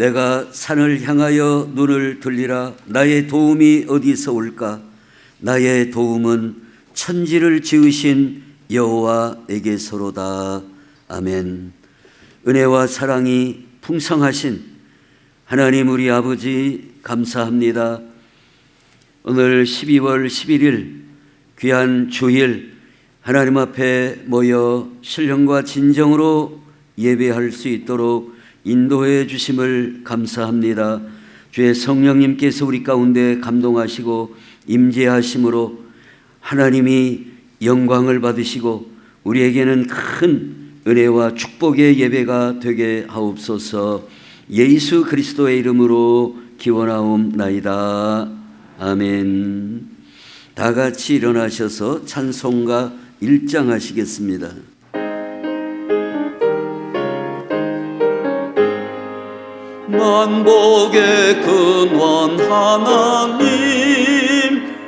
내가 산을 향하여 눈을 들리라. 나의 도움이 어디서 올까? 나의 도움은 천지를 지으신 여호와에게서로다. 아멘. 은혜와 사랑이 풍성하신 하나님 우리 아버지 감사합니다. 오늘 12월 11일 귀한 주일 하나님 앞에 모여 신령과 진정으로 예배할 수 있도록 인도해 주심을 감사합니다. 주의 성령님께서 우리 가운데 감동하시고 임재하심으로 하나님이 영광을 받으시고 우리에게는 큰 은혜와 축복의 예배가 되게 하옵소서. 예수 그리스도의 이름으로 기원하옵나이다. 아멘. 다 같이 일어나셔서 찬송가 1장 하시겠습니다. 만복의 근원 하나님,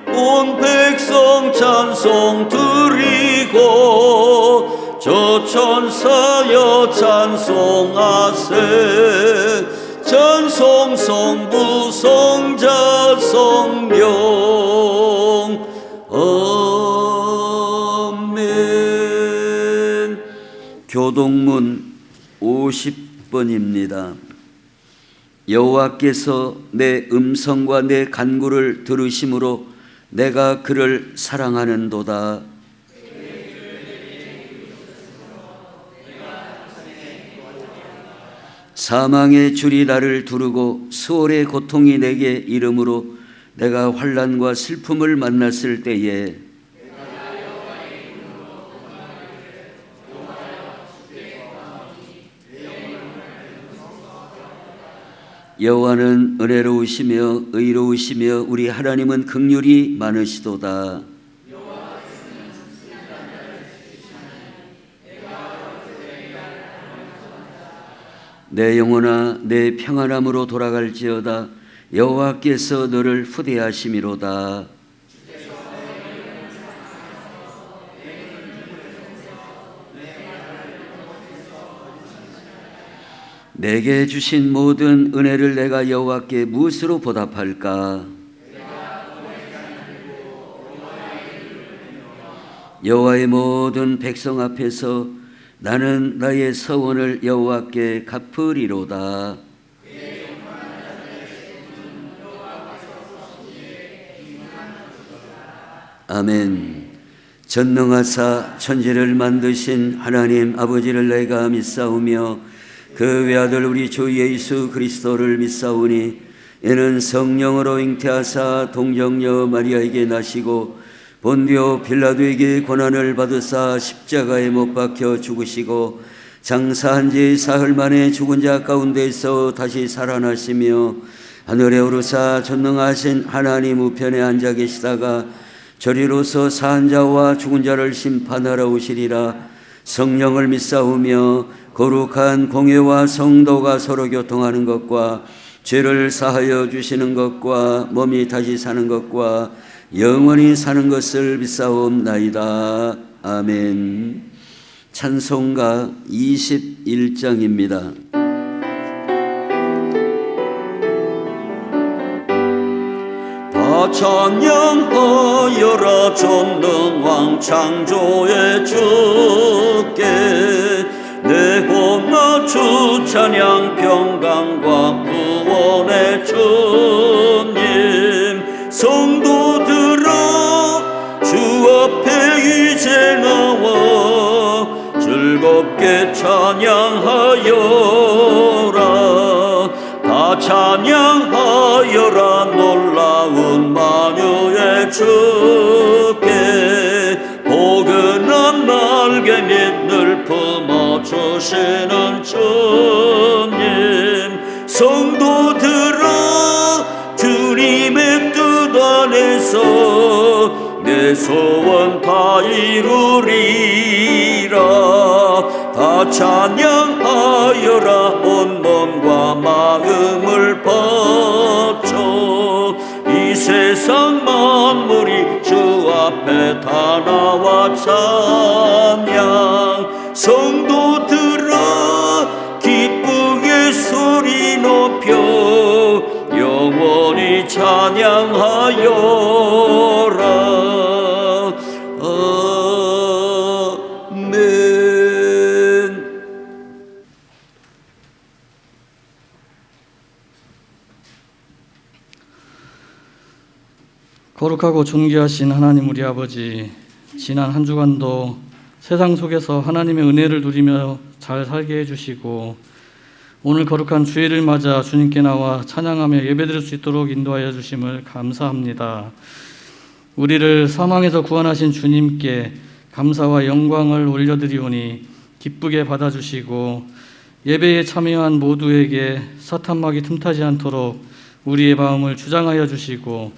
온 백성 찬송 드리고 저 천사여 찬송하세. 찬송 성부 성자 성령 아멘. 교동문 50번입니다. 여호와께서 내 음성과 내 간구를 들으심으로 내가 그를 사랑하는도다. 사망의 줄이 나를 두르고 수월의 고통이 내게 이름으로 내가 환난과 슬픔을 만났을 때에 여호와는 은혜로우시며 의로우시며 우리 하나님은 긍휼이 많으시도다. 내 영혼아 내 평안함으로 돌아갈지어다. 여호와께서 너를 후대하심이로다. 내게 주신 모든 은혜를 내가 여호와께 무엇으로 보답할까? 여호와의 모든 백성 앞에서 나는 나의 서원을 여호와께 갚으리로다. 아멘. 전능하사 천지를 만드신 하나님 아버지를 내가 믿사오며 그 외아들 우리 주 예수 그리스도를 믿사오니 이는 성령으로 잉태하사 동정녀 마리아에게 나시고 본디오 빌라도에게 고난을 받으사 십자가에 못 박혀 죽으시고 장사한 지 사흘 만에 죽은 자 가운데서 다시 살아나시며 하늘에 오르사 전능하신 하나님 우편에 앉아 계시다가 저리로서 사한 자와 죽은 자를 심판하러 오시리라. 성령을 믿사오며 거룩한 공회와 성도가 서로 교통하는 것과 죄를 사하여 주시는 것과 몸이 다시 사는 것과 영원히 사는 것을 믿사옵나이다. 아멘. 찬송가 21장입니다. 다 찬양하여라 전능왕 창조의 주께 내 고나 주 찬양 평강과 구원의 주님. 성도들아 주 앞에 이제 나와 즐겁게 찬양하여라. 다 찬양하여라 놀라운 만유의 주께. 포근한 날개 밑을 품어주시는 주님. 성도들아 주님의 뜻 안에서 내 소원 다 이루리라. 다 찬양하여라 온 몸과 마음을 바쳐. 이 세상 만물이 주 앞에 다 나와 찬양. 성도들아 기쁘게 소리 높여 아멘. 거룩하고 존귀하신 하나님 우리 아버지, 지난 한 주간도 세상 속에서 하나님의 은혜를 누리며 잘 살게 해주시고 오늘 거룩한 주일을 맞아 주님께 나와 찬양하며 예배드릴 수 있도록 인도하여 주심을 감사합니다. 우리를 사망에서 구원하신 주님께 감사와 영광을 올려드리오니 기쁘게 받아주시고 예배에 참여한 모두에게 사탄막이 틈타지 않도록 우리의 마음을 주장하여 주시고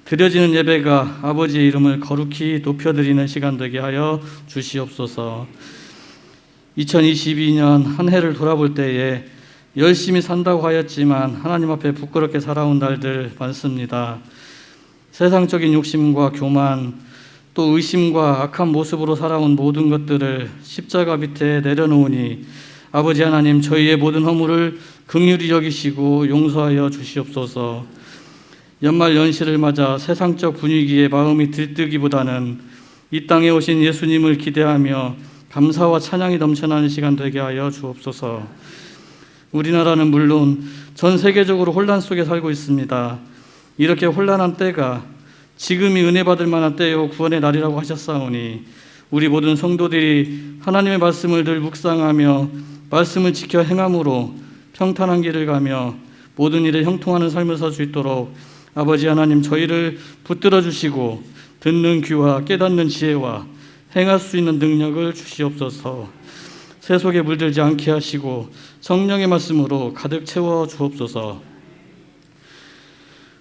드려지는 예배가 아버지의 이름을 거룩히 높여드리는 시간 되게 하여 주시옵소서. 2022년 한 해를 돌아볼 때에 열심히 산다고 하였지만 하나님 앞에 부끄럽게 살아온 날들 많습니다. 세상적인 욕심과 교만, 또 의심과 악한 모습으로 살아온 모든 것들을 십자가 밑에 내려놓으니 아버지 하나님, 저희의 모든 허물을 긍휼히 여기시고 용서하여 주시옵소서. 연말 연시를 맞아 세상적 분위기에 마음이 들뜨기보다는 이 땅에 오신 예수님을 기대하며 감사와 찬양이 넘쳐나는 시간 되게 하여 주옵소서. 우리나라는 물론 전 세계적으로 혼란 속에 살고 있습니다. 이렇게 혼란한 때가 지금이 은혜 받을 만한 때요 구원의 날이라고 하셨사오니 우리 모든 성도들이 하나님의 말씀을 늘 묵상하며 말씀을 지켜 행함으로 평탄한 길을 가며 모든 일에 형통하는 삶을 살 수 있도록 아버지 하나님, 저희를 붙들어 주시고 듣는 귀와 깨닫는 지혜와 행할 수 있는 능력을 주시옵소서. 세속에 물들지 않게 하시고 성령의 말씀으로 가득 채워 주옵소서.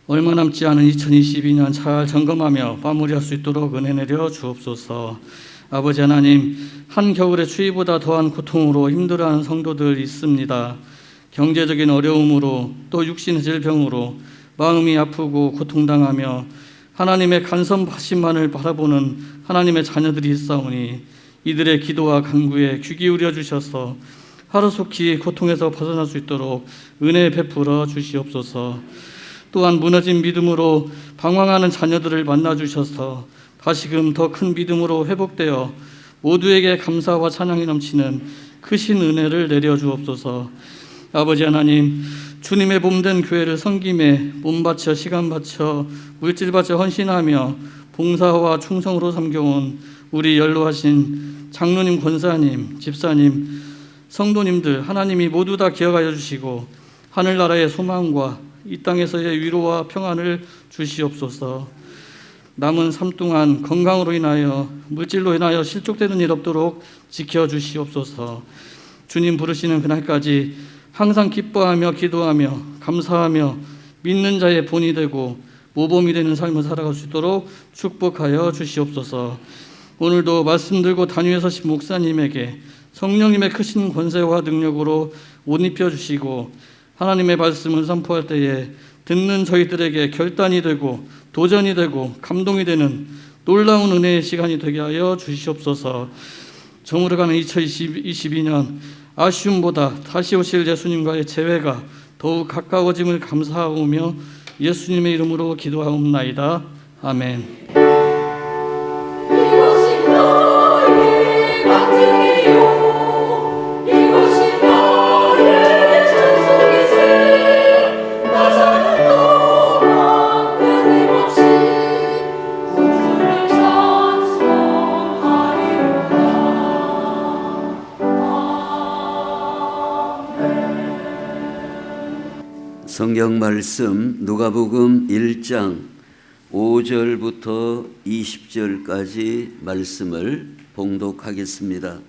얼마 남지 않은 2022년 잘 점검하며 마무리할 수 있도록 은혜 내려 주옵소서. 아버지 하나님, 한겨울의 추위보다 더한 고통으로 힘들어하는 성도들 있습니다. 경제적인 어려움으로 또 육신의 질병으로 마음이 아프고 고통당하며 하나님의 간섭하심만을 바라보는 하나님의 자녀들이 있사오니 이들의 기도와 간구에 귀 기울여 주셔서 하루속히 고통에서 벗어날 수 있도록 은혜 베풀어 주시옵소서. 또한 무너진 믿음으로 방황하는 자녀들을 만나 주셔서 다시금 더 큰 믿음으로 회복되어 모두에게 감사와 찬양이 넘치는 크신 은혜를 내려 주옵소서. 아버지 하나님, 주님의 몸된 교회를 섬김에 몸 바쳐 시간 바쳐 물질 바쳐 헌신하며 봉사와 충성으로 섬겨온 우리 연로하신 장로님, 권사님, 집사님, 성도님들 하나님이 모두 다 기억하여 주시고 하늘나라의 소망과 이 땅에서의 위로와 평안을 주시옵소서. 남은 삶 동안 건강으로 인하여 물질로 인하여 실족되는 일 없도록 지켜주시옵소서. 주님 부르시는 그날까지 항상 기뻐하며 기도하며 감사하며 믿는 자의 본이 되고 모범이 되는 삶을 살아갈 수 있도록 축복하여 주시옵소서. 오늘도 말씀 들고 단위에 서신 목사님에게 성령님의 크신 권세와 능력으로 옷 입혀주시고 하나님의 말씀을 선포할 때에 듣는 저희들에게 결단이 되고 도전이 되고 감동이 되는 놀라운 은혜의 시간이 되게 하여 주시옵소서. 저물어가는 2022년 아쉬움보다 다시 오실 예수님과의 재회가 더욱 가까워짐을 감사하오며 예수님의 이름으로 기도하옵나이다. 아멘. 이것이 너의 간증이요, 이것이 너의 찬송이세. 나 사는 동안 끊임없이 구주를 찬송하리로다. 성경 말씀 누가복음 1장 5절부터 20절까지 말씀을 봉독하겠습니다.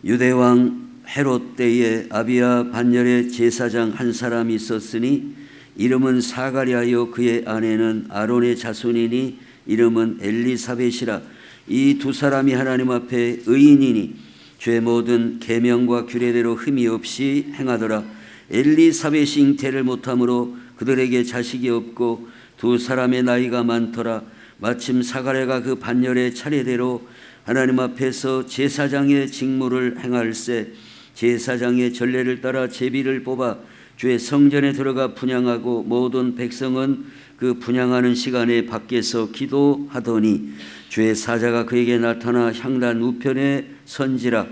유대왕 헤롯 때에 아비야 반열의 제사장 한 사람이 있었으니 이름은 사가랴요 그의 아내는 아론의 자손이니 이름은 엘리사벳이라. 이 두 사람이 하나님 앞에 의인이니 죄 모든 계명과 규례대로 흠이 없이 행하더라. 엘리사벳이 잉태를 못하므로 그들에게 자식이 없고 두 사람의 나이가 많더라. 마침 사가랴가 그 반열의 차례대로 하나님 앞에서 제사장의 직무를 행할세 제사장의 전례를 따라 제비를 뽑아 주의 성전에 들어가 분향하고 모든 백성은 그 분향하는 시간에 밖에서 기도하더니 주의 사자가 그에게 나타나 향단 우편에 선지라.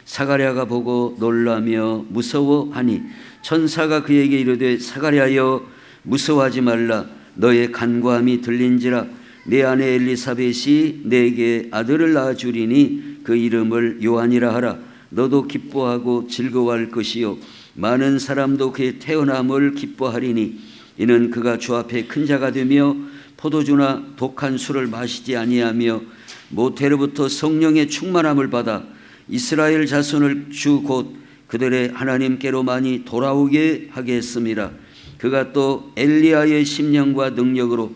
사가랴가 보고 놀라며 무서워하니 천사가 그에게 이르되 사가랴여 무서워하지 말라. 너의 간구함이 들린지라. 내 아내 엘리사벳이 내게 아들을 낳아주리니 그 이름을 요한이라 하라. 너도 기뻐하고 즐거워할 것이요 많은 사람도 그의 태어남을 기뻐하리니 이는 그가 주 앞에 큰 자가 되며 포도주나 독한 술을 마시지 아니하며 모태로부터 성령의 충만함을 받아 이스라엘 자손을 주 곧 그들의 하나님께로 많이 돌아오게 하겠습니다. 그가 또 엘리야의 심령과 능력으로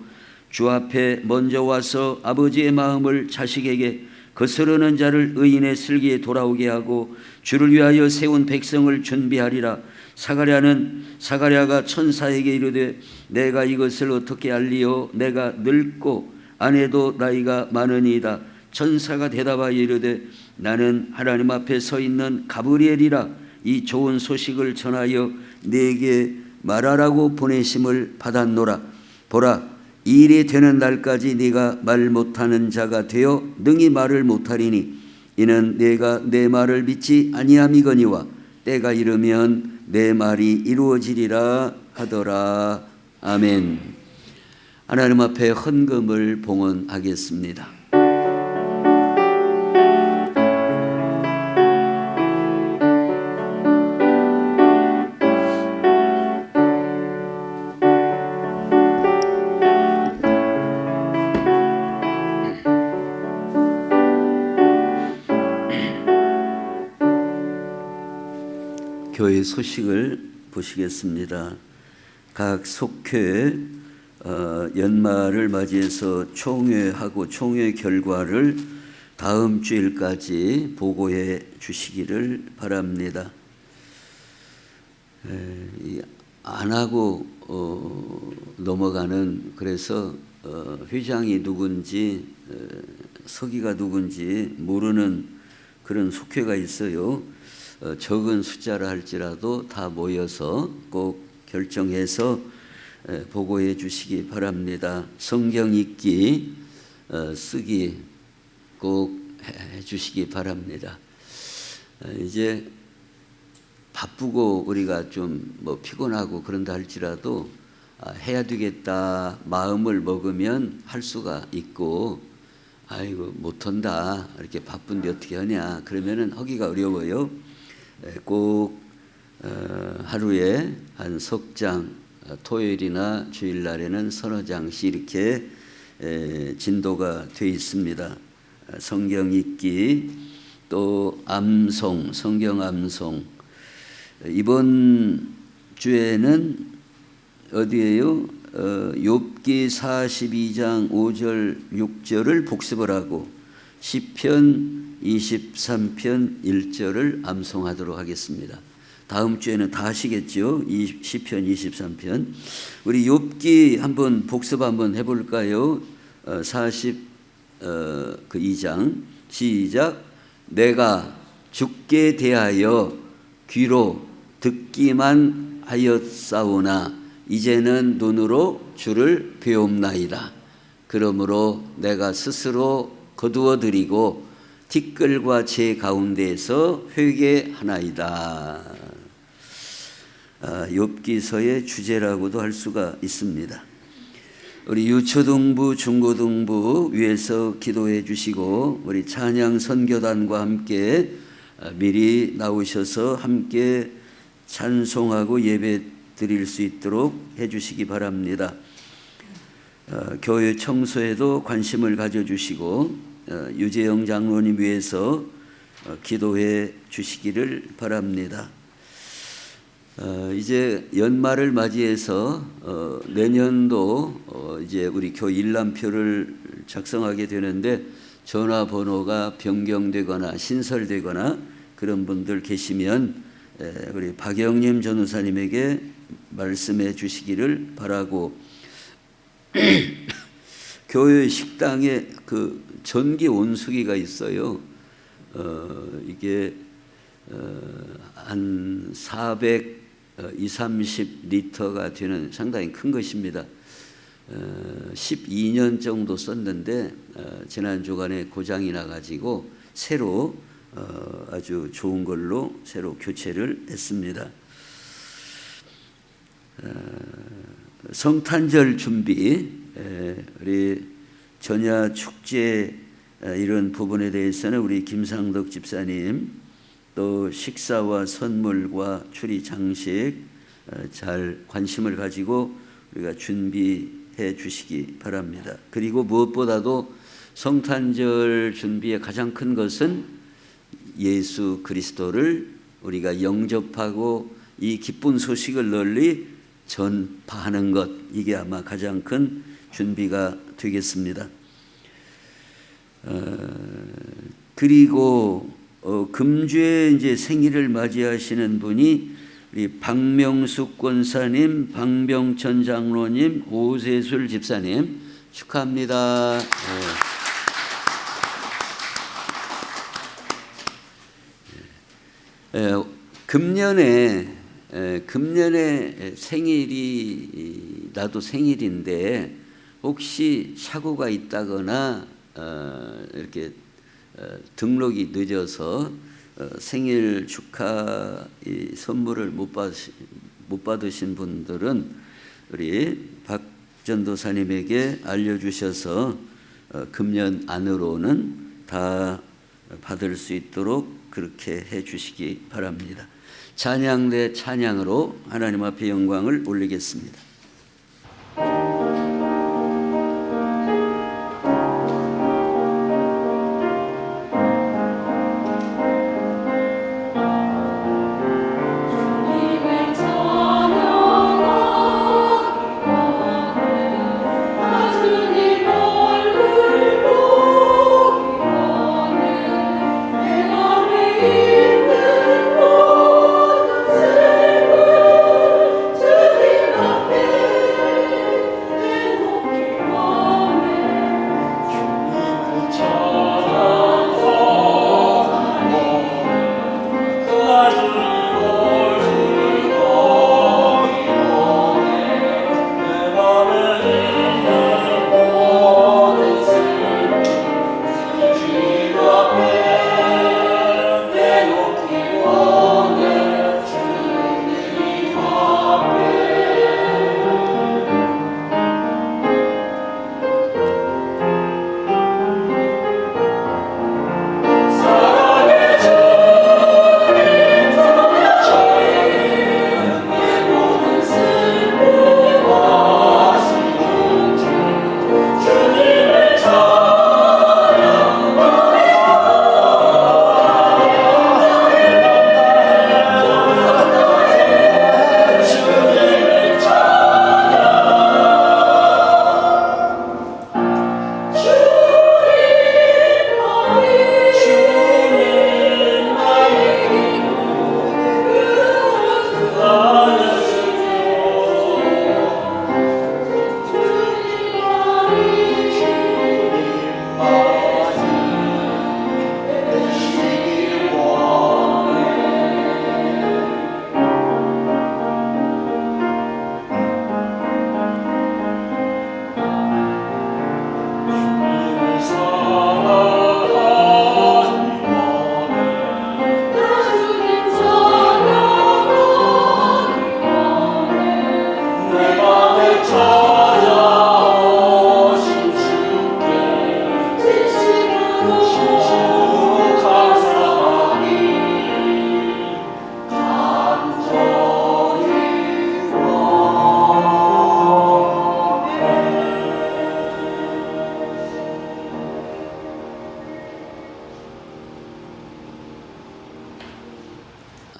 주 앞에 먼저 와서 아버지의 마음을 자식에게 거스르는 자를 의인의 슬기에 돌아오게 하고 주를 위하여 세운 백성을 준비하리라. 사가랴가 천사에게 이르되 내가 이것을 어떻게 알리요? 내가 늙고 아내도 나이가 많으니이다. 천사가 대답하여 이르되 나는 하나님 앞에 서 있는 가브리엘이라. 이 좋은 소식을 전하여 네게 말하라고 보내심을 받았노라. 보라, 이 일이 되는 날까지 네가 말 못하는 자가 되어 능히 말을 못하리니 이는 내가 내 말을 믿지 아니함이거니와 때가 이르면 내 말이 이루어지리라 하더라. 아멘. 하나님 앞에 헌금을 봉헌하겠습니다. 교회 소식을 보시겠습니다. 각 속회 연말을 맞이해서 총회하고 총회 결과를 다음 주일까지 보고해 주시기를 바랍니다. 안 하고 넘어가는, 그래서 회장이 누군지 서기가 누군지 모르는 그런 속회가 있어요. 적은 숫자라 할지라도 다 모여서 꼭 결정해서 보고해 주시기 바랍니다. 성경 읽기, 쓰기 꼭 해 주시기 바랍니다. 이제 바쁘고 우리가 좀 피곤하고 그런다 할지라도 해야 되겠다 마음을 먹으면 할 수가 있고, 아이고 못한다 이렇게 바쁜데 어떻게 하냐 그러면은 하기가 어려워요. 꼭 하루에 한 석 장, 토요일이나 주일날에는 서너 장씩 이렇게 진도가 되어 있습니다. 성경 읽기, 또 암송, 성경 암송. 이번 주에는 어디에요? 욥기 42장 5절 6절을 복습을 하고 시편 23편 1절을 암송하도록 하겠습니다. 다음 주에는 다 하시겠죠? 시편 23편. 우리 욥기 한번 복습 한번 해볼까요? 42장 시작. 내가 주께 대하여 귀로 듣기만 하였사오나 이제는 눈으로 주를 배움나이다. 그러므로 내가 스스로 거두어드리고 티끌과 제 가운데에서 회개하나이다. 욥기서의 주제라고도 할 수가 있습니다. 우리 유초등부, 중고등부 위에서 기도해 주시고 우리 찬양 선교단과 함께 미리 나오셔서 함께 찬송하고 예배 드릴 수 있도록 해 주시기 바랍니다. 교회 청소에도 관심을 가져주시고 유재영 장로님 위해서 기도해 주시기를 바랍니다. 이제 연말을 맞이해서 내년도 이제 우리 교회 일람표를 작성하게 되는데 전화번호가 변경되거나 신설되거나 그런 분들 계시면 우리 박영림 전우사님에게 말씀해 주시기를 바라고, 교회 식당에 그 전기 온수기가 있어요. 이게 한 420, 30리터가 되는 상당히 큰 것입니다. 12년 정도 썼는데 지난 주간에 고장이 나가지고 새로 아주 좋은 걸로 새로 교체를 했습니다. 성탄절 준비, 우리 전야 축제 이런 부분에 대해서는 우리 김상덕 집사님, 또 식사와 선물과 추리 장식 잘 관심을 가지고 우리가 준비해 주시기 바랍니다. 그리고 무엇보다도 성탄절 준비의 가장 큰 것은 예수 그리스도를 우리가 영접하고 이 기쁜 소식을 널리 전파하는 것, 이게 아마 가장 큰 준비가 되겠습니다. 그리고 금주에 이제 생일을 맞이하시는 분이 우리 박명숙 권사님, 방병천 장로님, 오세술 집사님 축하합니다. 금년에 생일이 나도 생일인데 혹시 착오가 있다거나 이렇게 등록이 늦어서 생일 축하 선물을 못 받으신 분들은 우리 박 전도사님에게 알려주셔서 금년 안으로는 다 받을 수 있도록 그렇게 해 주시기 바랍니다. 찬양대 찬양으로 하나님 앞에 영광을 올리겠습니다.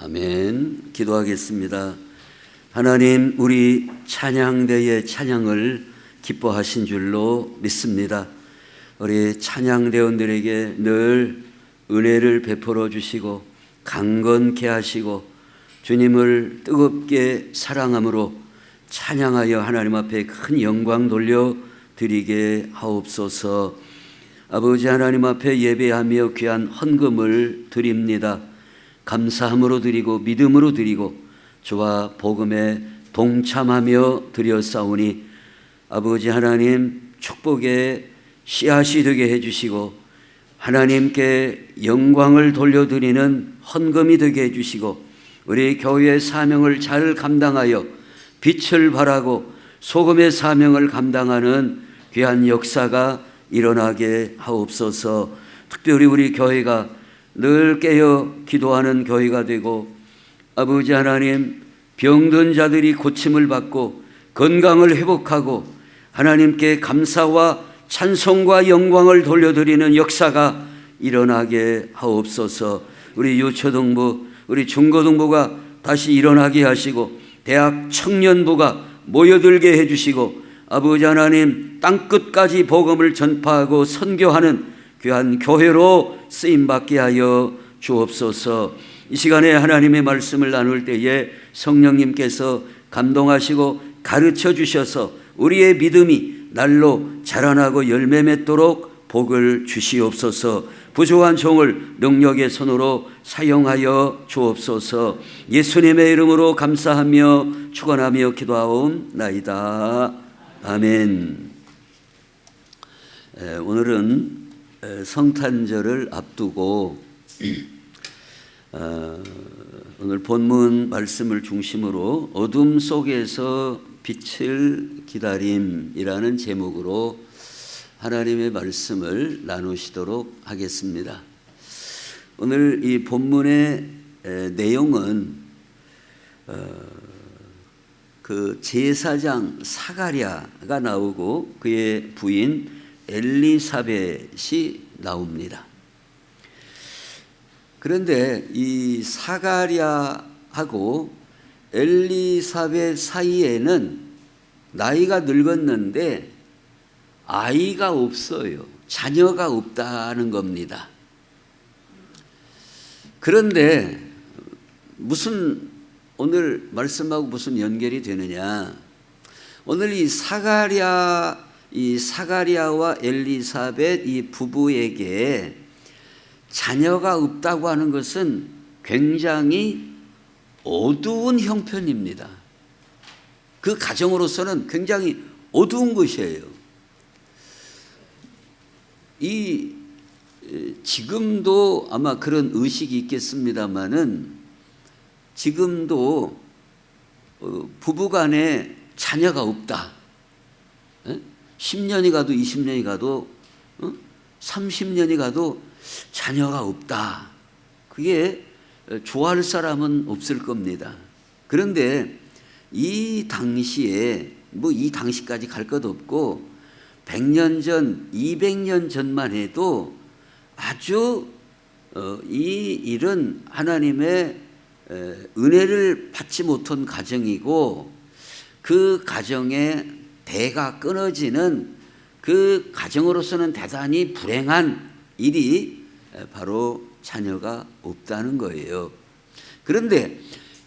아멘. 기도하겠습니다. 하나님, 우리 찬양대의 찬양을 기뻐하신 줄로 믿습니다. 우리 찬양대원들에게 늘 은혜를 베풀어 주시고 강건케 하시고 주님을 뜨겁게 사랑함으로 찬양하여 하나님 앞에 큰 영광 돌려 드리게 하옵소서. 아버지 하나님 앞에 예배하며 귀한 헌금을 드립니다. 감사함으로 드리고 믿음으로 드리고 주와 복음에 동참하며 드렸사오니 아버지 하나님 축복의 씨앗이 되게 해주시고 하나님께 영광을 돌려드리는 헌금이 되게 해주시고 우리 교회의 사명을 잘 감당하여 빛을 발하고 소금의 사명을 감당하는 귀한 역사가 일어나게 하옵소서. 특별히 우리 교회가 늘 깨어 기도하는 교회가 되고 아버지 하나님 병든 자들이 고침을 받고 건강을 회복하고 하나님께 감사와 찬송과 영광을 돌려드리는 역사가 일어나게 하옵소서. 우리 유초등부, 우리 중고등부가 다시 일어나게 하시고 대학 청년부가 모여들게 해주시고 아버지 하나님 땅끝까지 복음을 전파하고 선교하는 귀한 교회로 쓰임받게 하여 주옵소서. 이 시간에 하나님의 말씀을 나눌 때에 성령님께서 감동하시고 가르쳐 주셔서 우리의 믿음이 날로 자라나고 열매 맺도록 복을 주시옵소서. 부족한 종을 능력의 손으로 사용하여 주옵소서. 예수님의 이름으로 감사하며 축원하며 기도하옵나이다. 아멘. 오늘은 성탄절을 앞두고 오늘 본문 말씀을 중심으로 어둠 속에서 빛을 기다림이라는 제목으로 하나님의 말씀을 나누시도록 하겠습니다. 오늘 이 본문의 내용은 그 제사장 사가랴가 나오고 그의 부인 엘리사벳이 나옵니다. 그런데 이 사가랴하고 엘리사벳 사이에는 나이가 늙었는데 아이가 없어요. 자녀가 없다는 겁니다. 그런데 무슨 오늘 말씀하고 무슨 연결이 되느냐? 오늘 이 사가랴와 엘리사벳 이 부부에게 자녀가 없다고 하는 것은 굉장히 어두운 형편입니다. 그 가정으로서는 굉장히 어두운 것이에요. 지금도 아마 그런 의식이 있겠습니다마는 지금도 부부간에 자녀가 없다. 10년이 가도 20년이 가도 30년이 가도 자녀가 없다. 그게 좋아할 사람은 없을 겁니다. 그런데 이 당시에 이 당시까지 갈 것 없고 100년 전, 200년 전만 해도 아주 이 일은 하나님의 은혜를 받지 못한 가정이고 그 가정의 대가 끊어지는 그 가정으로서는 대단히 불행한 일이 바로 자녀가 없다는 거예요. 그런데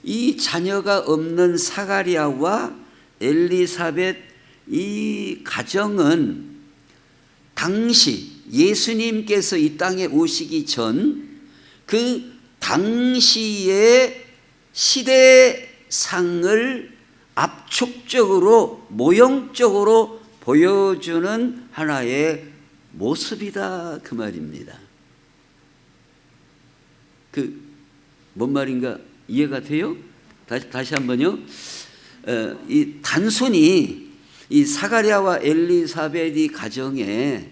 이 자녀가 없는 사가랴와 엘리사벳 이 가정은 당시 예수님께서 이 땅에 오시기 전 그 당시의 시대상을 압축적으로 모형적으로 보여주는 하나의 모습이다 그 말입니다. 뭔 말인가 이해가 돼요? 다시 한번요. 이 단순히 이 사가랴와 엘리사벳이 가정에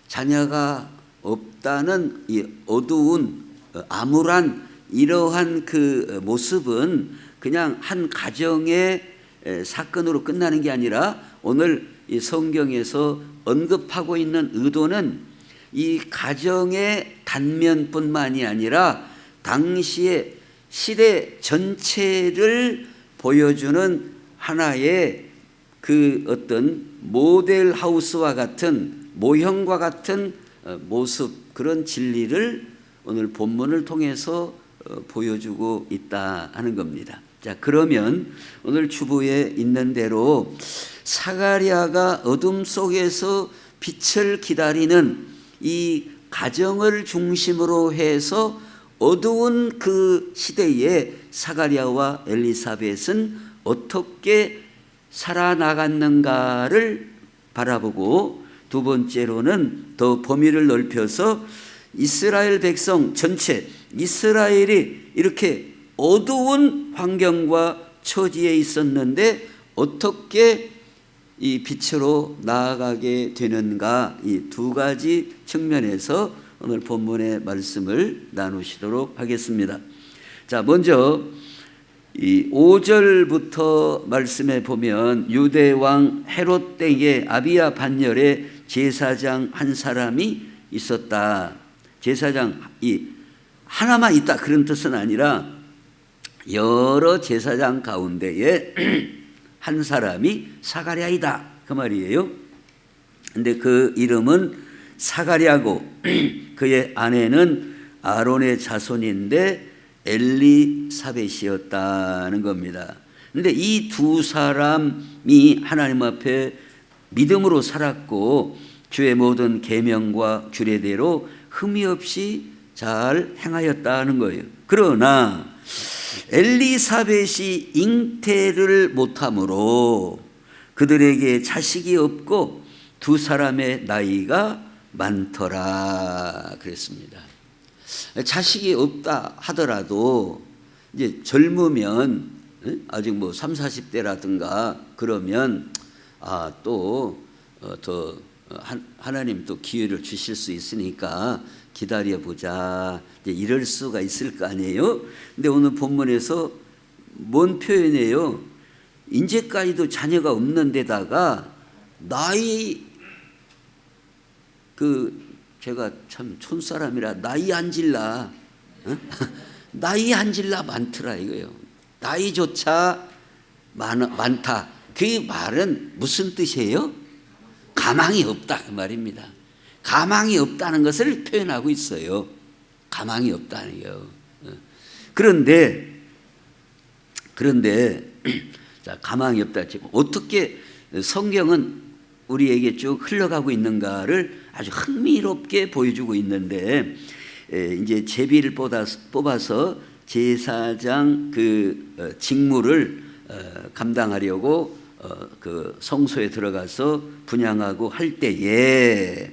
자녀가 없다는 이 어두운 암울한 이러한 그 모습은 그냥 한 가정의 사건으로 끝나는 게 아니라 오늘 이 성경에서 언급하고 있는 의도는 이 가정의 단면뿐만이 아니라 당시의 시대 전체를 보여주는 하나의 그 어떤 모델 하우스와 같은 모형과 같은 모습, 그런 진리를 오늘 본문을 통해서 보여주고 있다 하는 겁니다. 자, 그러면 오늘 주보에 있는 대로 사가랴가 어둠 속에서 빛을 기다리는 이 가정을 중심으로 해서 어두운 그 시대에 사가랴와 엘리사벳은 어떻게 살아나갔는가를 바라보고, 두 번째로는 더 범위를 넓혀서 이스라엘 백성 전체, 이스라엘이 이렇게 어두운 환경과 처지에 있었는데 어떻게 이 빛으로 나아가게 되는가, 이 두 가지 측면에서 오늘 본문의 말씀을 나누시도록 하겠습니다. 자, 먼저 이 5절부터 말씀에 보면 유대 왕 헤롯 때에 아비야 반열에 제사장 한 사람이 있었다. 제사장이 하나만 있다 그런 뜻은 아니라 여러 제사장 가운데에 한 사람이 사가랴이다 그 말이에요. 근데 그 이름은 사가랴고 그의 아내는 아론의 자손인데 엘리사벳이었다는 겁니다. 근데 이 두 사람이 하나님 앞에 믿음으로 살았고 주의 모든 계명과 규례대로 흠이 없이 잘 행하였다는 거예요. 그러나 엘리사벳이 잉태를 못함으로 그들에게 자식이 없고 두 사람의 나이가 많더라 그랬습니다. 자식이 없다 하더라도 이제 젊으면 아직 뭐 3, 40대라든가 그러면 또 더 하나님 또 기회를 주실 수 있으니까 기다려보자 이럴 수가 있을 거 아니에요. 근데 오늘 본문에서 뭔 표현이에요? 인제까지도 자녀가 없는 데다가 나이 제가 참 촌사람이라 나이 안질라 나이 안질라 많더라 이거요. 나이조차 많다. 그 말은 무슨 뜻이에요? 가망이 없다 그 말입니다. 가망이 없다는 것을 표현하고 있어요. 가망이 없다는 거예요. 그런데 자, 가망이 없다. 어떻게 성경은 우리에게 쭉 흘러가고 있는가를 아주 흥미롭게 보여주고 있는데, 이제 제비를 뽑아서 제사장 그 직무를 감당하려고 그 성소에 들어가서 분향하고 할 때에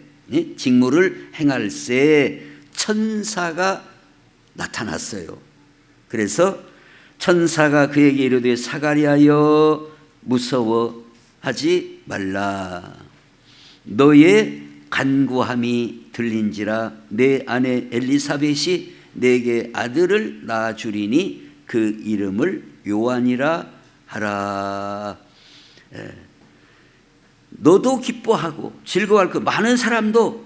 직무를 행할새 천사가 나타났어요. 그래서 천사가 그에게 이르되 사가랴여 무서워하지 말라. 너의 간구함이 들린지라 내 아내 엘리사벳이 내게 아들을 낳아주리니 그 이름을 요한이라 하라. 너도 기뻐하고 즐거워할 그 많은 사람도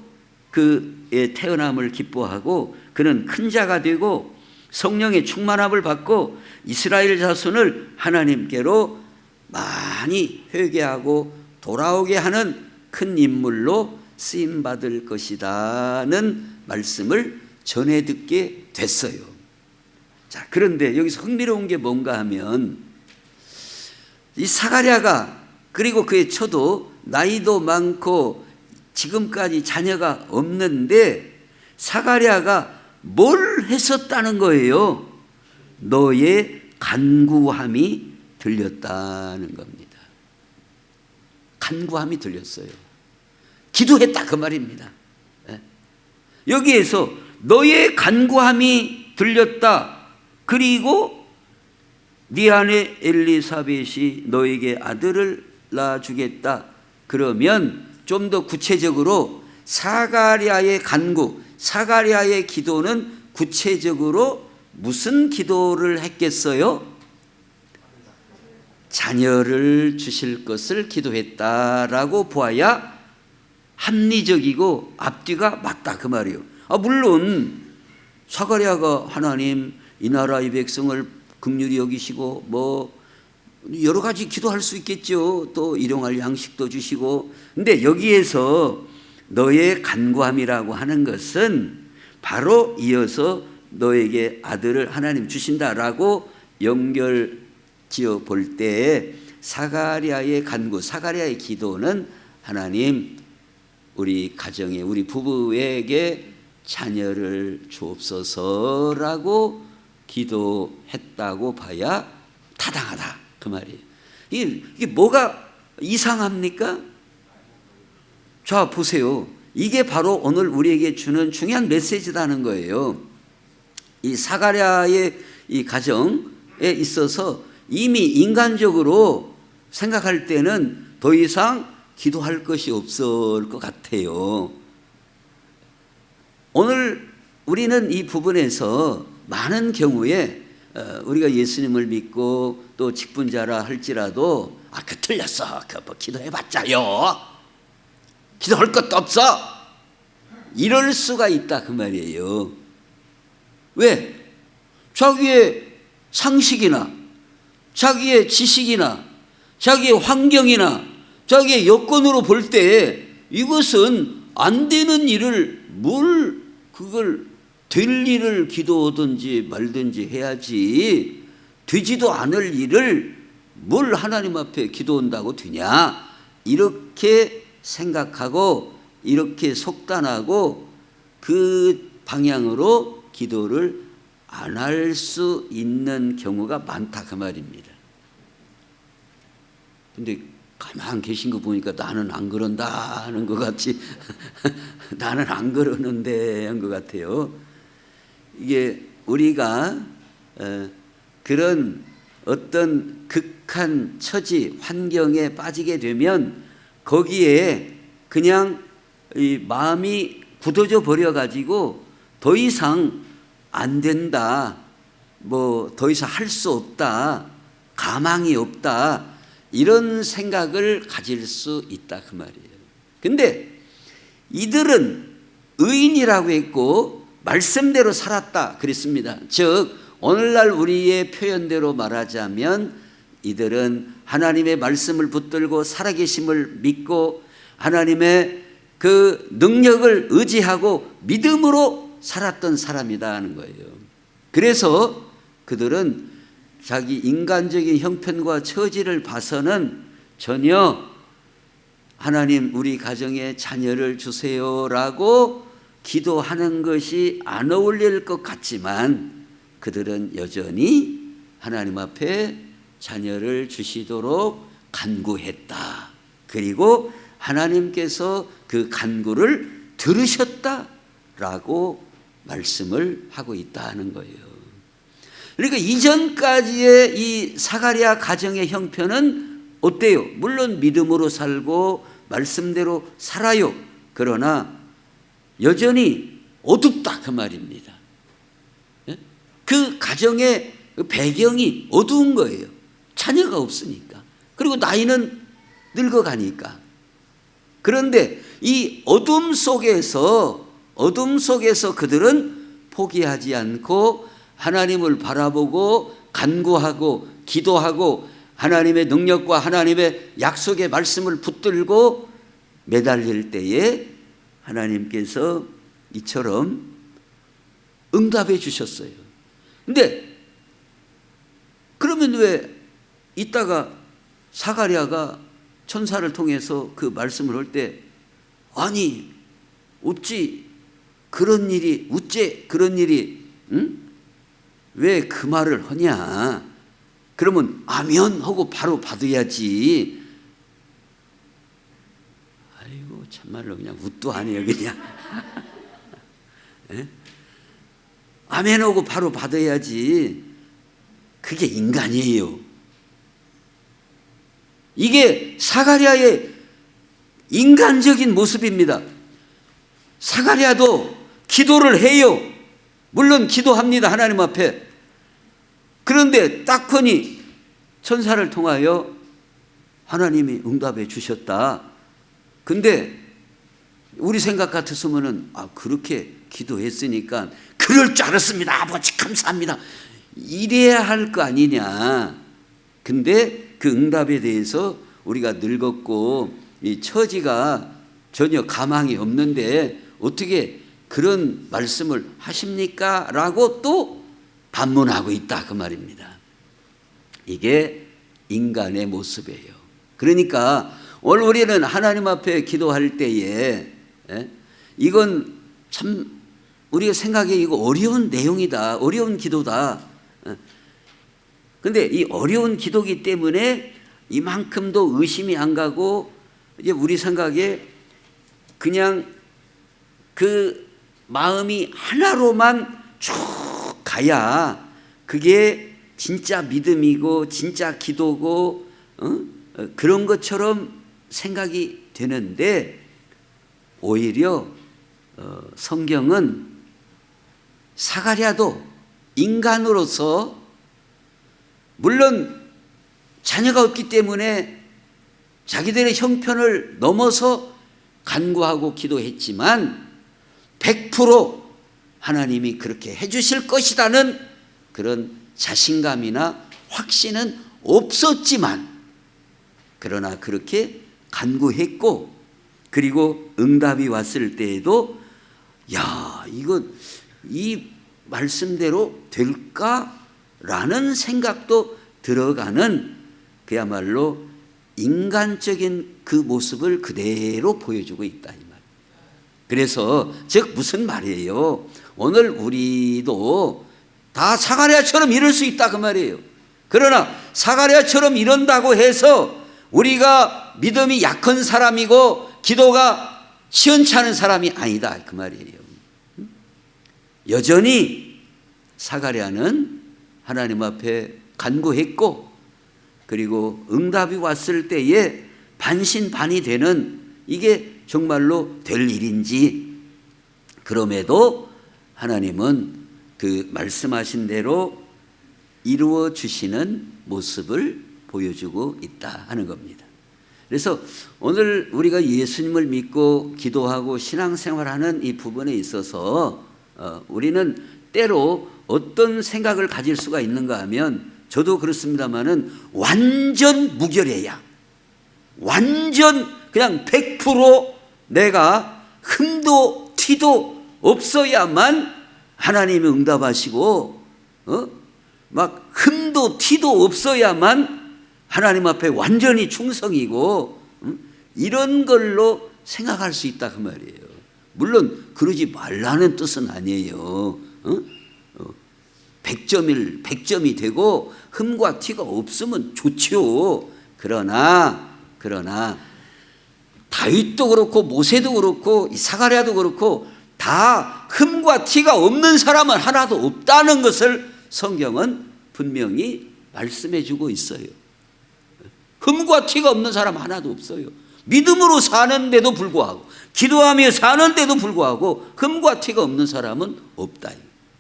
그의 태어남을 기뻐하고 그는 큰 자가 되고 성령의 충만함을 받고 이스라엘 자손을 하나님께로 많이 회개하고 돌아오게 하는 큰 인물로 쓰임받을 것이다는 말씀을 전해 듣게 됐어요. 자, 그런데 여기서 흥미로운 게 뭔가 하면 이 사가랴가 그리고 그의 처도 나이도 많고 지금까지 자녀가 없는데 사가랴가 뭘 했었다는 거예요? 너의 간구함이 들렸다는 겁니다. 간구함이 들렸어요. 기도했다 그 말입니다. 여기에서 너의 간구함이 들렸다. 그리고 네 아내 엘리사벳이 너에게 아들을 낳아주겠다. 그러면 좀 더 구체적으로 사가랴의 간구, 사가랴의 기도는 구체적으로 무슨 기도를 했겠어요? 자녀를 주실 것을 기도했다라고 보아야 합리적이고 앞뒤가 맞다 그 말이에요. 물론 사가랴가 하나님 이 나라 이 백성을 긍휼히 여기시고 뭐 여러 가지 기도할 수 있겠죠. 또 일용할 양식도 주시고. 근데 여기에서 너의 간구함이라고 하는 것은 바로 이어서 너에게 아들을 하나님 주신다라고 연결지어 볼 때 사가랴의 간구, 사가랴의 기도는 하나님 우리 가정에 우리 부부에게 자녀를 주옵소서라고 기도했다고 봐야 타당하다 그 말이에요. 이게 뭐가 이상합니까? 자, 보세요. 이게 바로 오늘 우리에게 주는 중요한 메시지라는 거예요. 이 사가랴의 이 가정에 있어서 이미 인간적으로 생각할 때는 더 이상 기도할 것이 없을 것 같아요. 오늘 우리는 이 부분에서 많은 경우에 우리가 예수님을 믿고 또 직분자라 할지라도 그 틀렸어. 뭐 기도해봤자요. 기도할 것도 없어. 이럴 수가 있다 그 말이에요. 왜? 자기의 상식이나 자기의 지식이나 자기의 환경이나 자기의 여건으로 볼 때 이것은 안 되는 일을 뭘 그걸 될 일을 기도하든지 말든지 해야지 되지도 않을 일을 뭘 하나님 앞에 기도한다고 되냐 이렇게 생각하고 이렇게 속단하고 그 방향으로 기도를 안 할 수 있는 경우가 많다 그 말입니다. 근데 가만 계신 거 보니까 나는 안 그런다 하는 것 같지 나는 안 그러는데 한 것 같아요. 이게 우리가 그런 어떤 극한 처지 환경에 빠지게 되면 거기에 그냥 이 마음이 굳어져 버려 가지고 더 이상 안 된다, 뭐 더 이상 할 수 없다, 가망이 없다 이런 생각을 가질 수 있다 그 말이에요. 근데 이들은 의인이라고 했고 말씀대로 살았다 그랬습니다. 즉 오늘날 우리의 표현대로 말하자면 이들은 하나님의 말씀을 붙들고 살아계심을 믿고 하나님의 그 능력을 의지하고 믿음으로 살았던 사람이다 하는 거예요. 그래서 그들은 자기 인간적인 형편과 처지를 봐서는 전혀 하나님 우리 가정에 자녀를 주세요라고 기도하는 것이 안 어울릴 것 같지만 그들은 여전히 하나님 앞에 자녀를 주시도록 간구했다. 그리고 하나님께서 그 간구를 들으셨다라고 말씀을 하고 있다는 거예요. 그러니까 이전까지의 이 사가랴 가정의 형편은 어때요? 물론 믿음으로 살고 말씀대로 살아요. 그러나 여전히 어둡다 그 말입니다. 그 가정의 배경이 어두운 거예요. 자녀가 없으니까. 그리고 나이는 늙어가니까. 그런데 이 어둠 속에서 그들은 포기하지 않고 하나님을 바라보고 간구하고 기도하고 하나님의 능력과 하나님의 약속의 말씀을 붙들고 매달릴 때에 하나님께서 이처럼 응답해 주셨어요. 근데 그러면 왜 이따가 사가랴가 천사를 통해서 그 말씀을 할 때 아니 어째 그런 일이 왜 그 말을 하냐? 그러면 아멘 하고 바로 받아야지. 아이고 참말로 그냥 웃도 아니에요 그냥. 아멘 하고 바로 받아야지. 그게 인간이에요. 이게 사가랴의 인간적인 모습입니다. 사가랴도 기도를 해요. 물론 기도합니다 하나님 앞에. 그런데 딱 보니 천사를 통하여 하나님이 응답해 주셨다. 근데 우리 생각 같았으면은 그렇게 기도했으니까 그럴 줄 알았습니다 아버지 감사합니다 이래야 할 거 아니냐. 근데 그 응답에 대해서 우리가 늙었고 이 처지가 전혀 가망이 없는데 어떻게 그런 말씀을 하십니까? 라고 또 반문하고 있다 그 말입니다. 이게 인간의 모습이에요. 그러니까 오늘 우리는 하나님 앞에 기도할 때에 이건 참 우리가 생각해 이거 어려운 내용이다. 어려운 기도다. 근데 이 어려운 기도기 때문에 이만큼도 의심이 안 가고 이제 우리 생각에 그냥 그 마음이 하나로만 쭉 가야 그게 진짜 믿음이고 진짜 기도고 그런 것처럼 생각이 되는데 오히려 성경은 사가랴도 인간으로서 물론 자녀가 없기 때문에 자기들의 형편을 넘어서 간구하고 기도했지만 100% 하나님이 그렇게 해주실 것이라는 그런 자신감이나 확신은 없었지만 그러나 그렇게 간구했고 그리고 응답이 왔을 때에도 야 이거 이 말씀대로 될까라는 생각도 들어가는 그야말로 인간적인 그 모습을 그대로 보여주고 있다 이 말. 그래서 즉 무슨 말이에요? 오늘 우리도 다 사가랴처럼 이룰 수 있다 그 말이에요. 그러나 사가랴처럼 이룬다고 해서 우리가 믿음이 약한 사람이고 기도가 시원찮은 사람이 아니다 그 말이에요. 여전히 사가랴는 하나님 앞에 간구했고 그리고 응답이 왔을 때에 반신반의 되는 이게 정말로 될 일인지 그럼에도 하나님은 그 말씀하신 대로 이루어 주시는 모습을 보여주고 있다 하는 겁니다. 그래서 오늘 우리가 예수님을 믿고 기도하고 신앙생활하는 이 부분에 있어서 우리는 때로 어떤 생각을 가질 수가 있는가 하면 저도 그렇습니다마는 완전 무결해야 완전 그냥 100% 내가 흠도 티도 없어야만 하나님이 응답하시고 막 흠도 티도 없어야만 하나님 앞에 완전히 충성이고 이런 걸로 생각할 수 있다 그 말이에요. 물론 그러지 말라는 뜻은 아니에요. 100점이 되고 흠과 티가 없으면 좋죠. 그러나 다윗도 그렇고 모세도 그렇고 사가랴도 그렇고 다 흠과 티가 없는 사람은 하나도 없다는 것을 성경은 분명히 말씀해 주고 있어요. 흠과 티가 없는 사람 하나도 없어요. 믿음으로 사는데도 불구하고 기도하며 사는데도 불구하고 흠과 티가 없는 사람은 없다.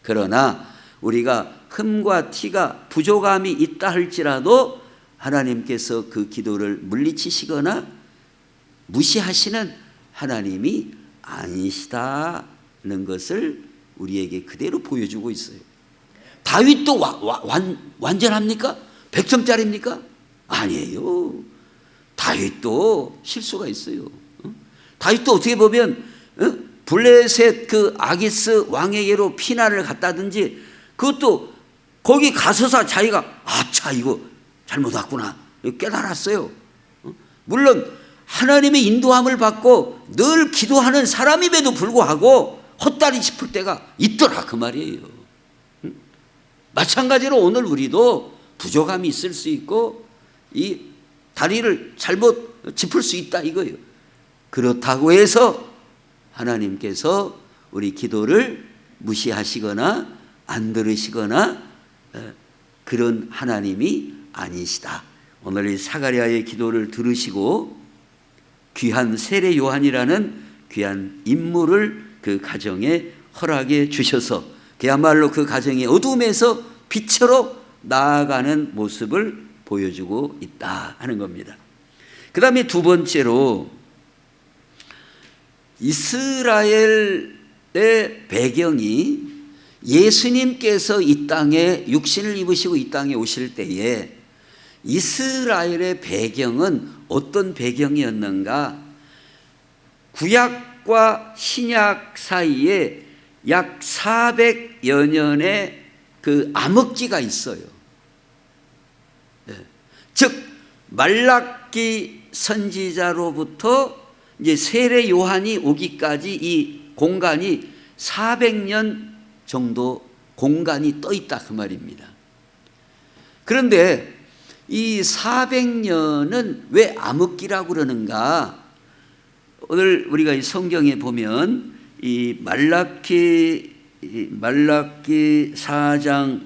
그러나 우리가 흠과 티가 부족함이 있다 할지라도 하나님께서 그 기도를 물리치시거나 무시하시는 하나님이 아니시다는 것을 우리에게 그대로 보여주고 있어요. 다윗도 완전합니까? 100점짜리입니까? 아니에요. 다윗도 실수가 있어요. 다윗도 어떻게 보면 블레셋 그 아기스 왕에게로 피난을 갔다든지 그것도 거기 가서서 자기가 아차 이거 잘못 왔구나 깨달았어요. 물론 하나님의 인도함을 받고 늘 기도하는 사람임에도 불구하고 헛다리 짚을 때가 있더라 그 말이에요. 마찬가지로 오늘 우리도 부족함이 있을 수 있고 이 다리를 잘못 짚을 수 있다 이거예요. 그렇다고 해서 하나님께서 우리 기도를 무시하시거나 안 들으시거나 그런 하나님이 아니시다. 오늘 이 사가랴의 기도를 들으시고 귀한 세례 요한이라는 귀한 인물을 그 가정에 허락해 주셔서 그야말로 그 가정의 어둠에서 빛으로 나아가는 모습을 보여주고 있다 하는 겁니다. 그 다음에 두 번째로 이스라엘의 배경이 예수님께서 이 땅에 육신을 입으시고 이 땅에 오실 때에 이스라엘의 배경은 어떤 배경이었는가? 구약과 신약 사이에 약 400여 년의 그 암흑기가 있어요. 즉 말라기 선지자로부터 이제 세례 요한이 오기까지 이 공간이 400년 정도 공간이 떠 있다 그 말입니다. 그런데 이 400년은 왜 암흑기라고 그러는가? 오늘 우리가 이 성경에 보면 이 말라기 4장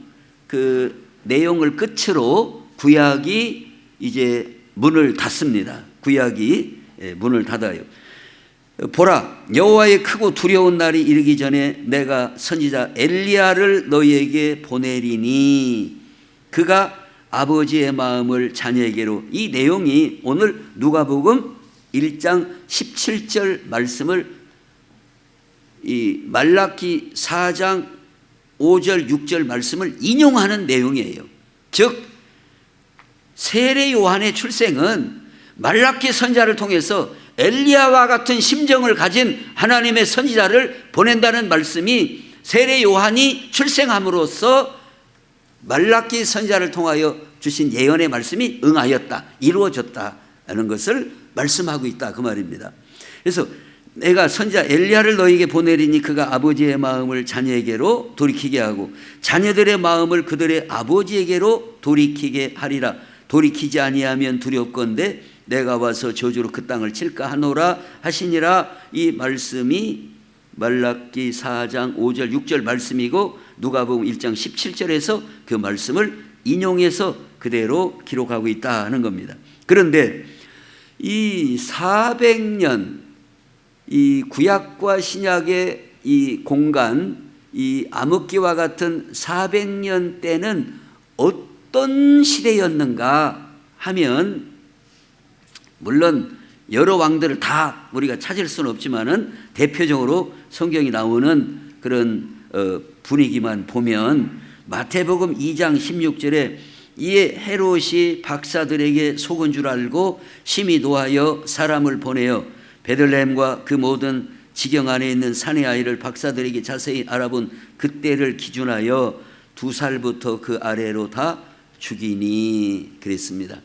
그 내용을 끝으로 구약이 이제 문을 닫습니다. 구약이 문을 닫아요. 보라, 여호와의 크고 두려운 날이 이르기 전에 내가 선지자 엘리야를 너희에게 보내리니 그가 아버지의 마음을 자녀에게로. 이 내용이 오늘 누가복음 1장 17절 말씀을 이 말라기 4장 5절 6절 말씀을 인용하는 내용이에요. 즉 세례 요한의 출생은 말라기 선지자를 통해서 엘리야와 같은 심정을 가진 하나님의 선지자를 보낸다는 말씀이 세례 요한이 출생함으로써 말라기 선지자를 통하여 주신 예언의 말씀이 응하였다, 이루어졌다는 것을 말씀하고 있다, 그 말입니다. 그래서 내가 선지자 엘리야를 너에게 보내리니 그가 아버지의 마음을 자녀에게로 돌이키게 하고 자녀들의 마음을 그들의 아버지에게로 돌이키게 하리라. 돌이키지 아니하면 두렵건대 내가 와서 저주로 그 땅을 칠까 하노라 하시니라. 이 말씀이 말라기 4장 5절 6절 말씀이고 누가복음 1장 17절에서 그 말씀을 인용해서 그대로 기록하고 있다는 겁니다. 그런데 이 400년 이 구약과 신약의 이 공간, 이 암흑기와 같은 400년 때는 어떤 시대였는가 하면, 물론 여러 왕들을 다 우리가 찾을 수는 없지만은 대표적으로 성경이 나오는 그런 분위기만 보면 마태복음 2장 16절에 이에 헤롯이 박사들에게 속은 줄 알고 심히 노하여 사람을 보내어 베들레헴과 그 모든 지경 안에 있는 산의 아이를 박사들에게 자세히 알아본 그때를 기준하여 2살부터 그 아래로 다 죽이니 그랬습니다.